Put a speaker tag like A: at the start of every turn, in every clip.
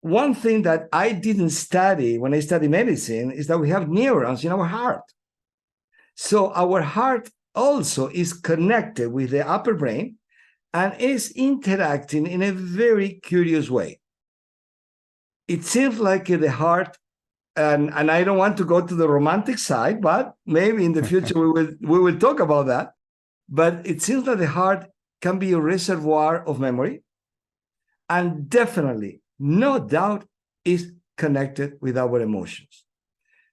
A: one thing that I didn't study when I studied medicine is that we have neurons in our heart. So our heart also is connected with the upper brain and is interacting in a very curious way. It seems like the heart, and I don't want to go to the romantic side, but maybe in the future we will talk about that. But it seems that the heart can be a reservoir of memory, and definitely, no doubt, is connected with our emotions.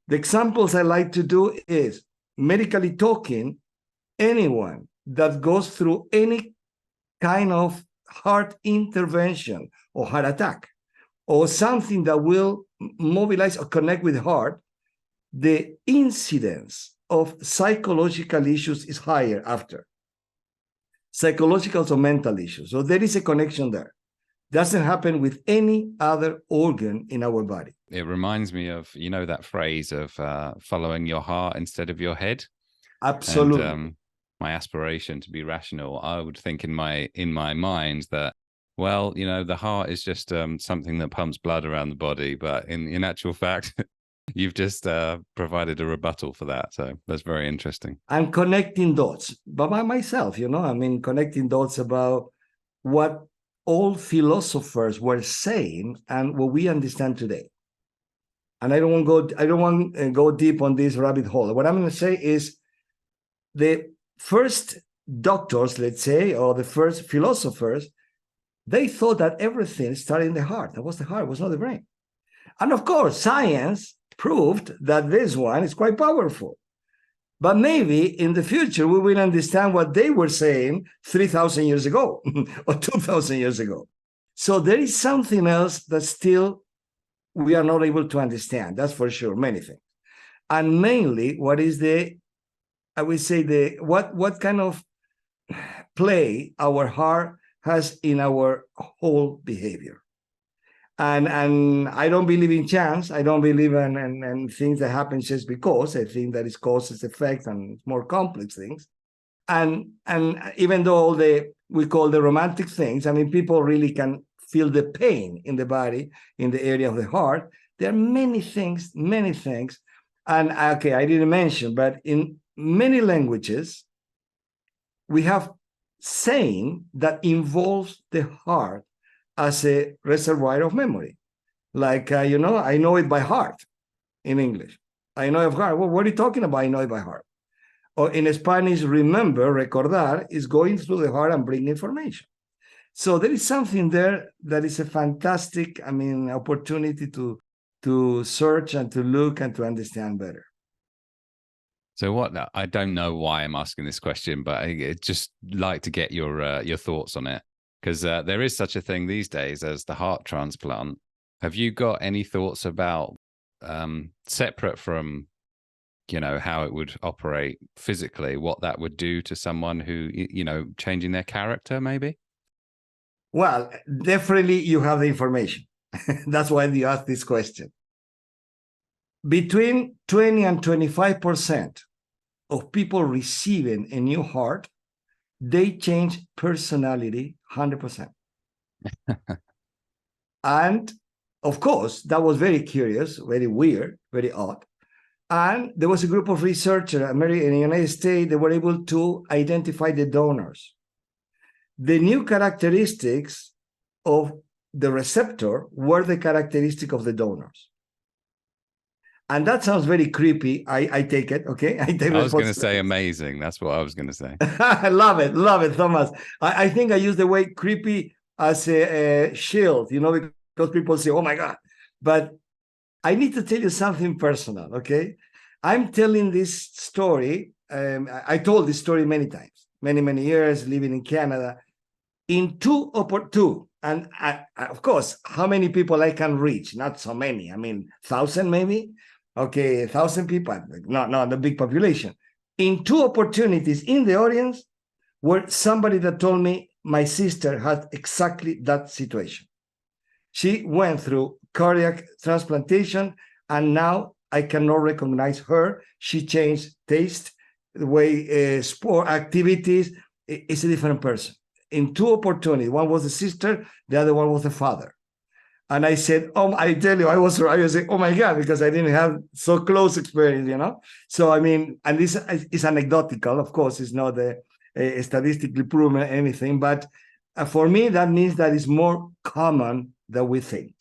A: The examples I like to do is, medically talking, anyone that goes through any kind of heart intervention or heart attack or something that will mobilize or connect with the heart, the incidence of psychological issues is higher after. Psychological or mental issues. So there is a connection there. Doesn't happen with any other organ in our body.
B: It reminds me of, that phrase of following your heart instead of your head.
A: Absolutely.
B: And my aspiration to be rational, I would think in my mind that, well, the heart is just something that pumps blood around the body. But in actual fact, you've just provided a rebuttal for that. So that's very interesting.
A: I'm connecting dots, but by myself, connecting dots about what all philosophers were saying and what we understand today. And I don't want to go deep on this rabbit hole. What I'm going to say is the first doctors, let's say, or the first philosophers, they thought that everything started in the heart. That was the heart, it was not the brain. And of course, science proved that this one is quite powerful. But maybe in the future, we will understand what they were saying 3,000 years ago or 2,000 years ago. So there is something else that still we are not able to understand. That's for sure, many things. And mainly, what is what kind of play our heart has in our whole behavior. And I don't believe in chance. I don't believe in things that happen just because. I think that is causes, effect, and more complex things. And even though we call the romantic things, people really can feel the pain in the body, in the area of the heart. There are many things. And okay, I didn't mention, but in many languages, we have saying that involves the heart as a reservoir of memory. Like, I know it by heart in English. I know it by heart. Well, what are you talking about? I know it by heart. Or in Spanish, remember, recordar, is going through the heart and bringing information. So there is something there that is a fantastic, opportunity to search and to look and to understand better.
B: So I don't know why I'm asking this question, but I'd just like to get your thoughts on it. Because there is such a thing these days as the heart transplant. Have you got any thoughts about, separate from, how it would operate physically, what that would do to someone who, changing their character maybe?
A: Well, definitely you have the information. That's why you asked this question. Between 20 and 25% of people receiving a new heart, they change personality 100%. And of course, that was very curious, very weird, very odd. And there was a group of researchers in the United States that were able to identify the donors. The new characteristics of the receptor were the characteristic of the donors. And that sounds very creepy. I take it, okay? I
B: was going to say amazing. That's what I was going to say.
A: I love it, Thomas. I think I use the word creepy as a shield, because people say, oh my God. But I need to tell you something personal, okay? I'm telling this story. I told this story many times, many years living in Canada. In two, and of course, how many people I can reach? Not so many. 1,000 maybe. Okay, 1,000 people. Not the big population. In two opportunities in the audience were somebody that told me my sister had exactly that situation. She went through cardiac transplantation, and now I cannot recognize her. She changed taste, the way sport activities. It's a different person. In two opportunities, one was the sister, the other one was the father. And I said, oh, I tell you, I was saying, oh my God, because I didn't have so close experience, you know? So, I mean, and this is anecdotal, of course, it's not statistically proven anything, but for me, that means that it's more common than we think.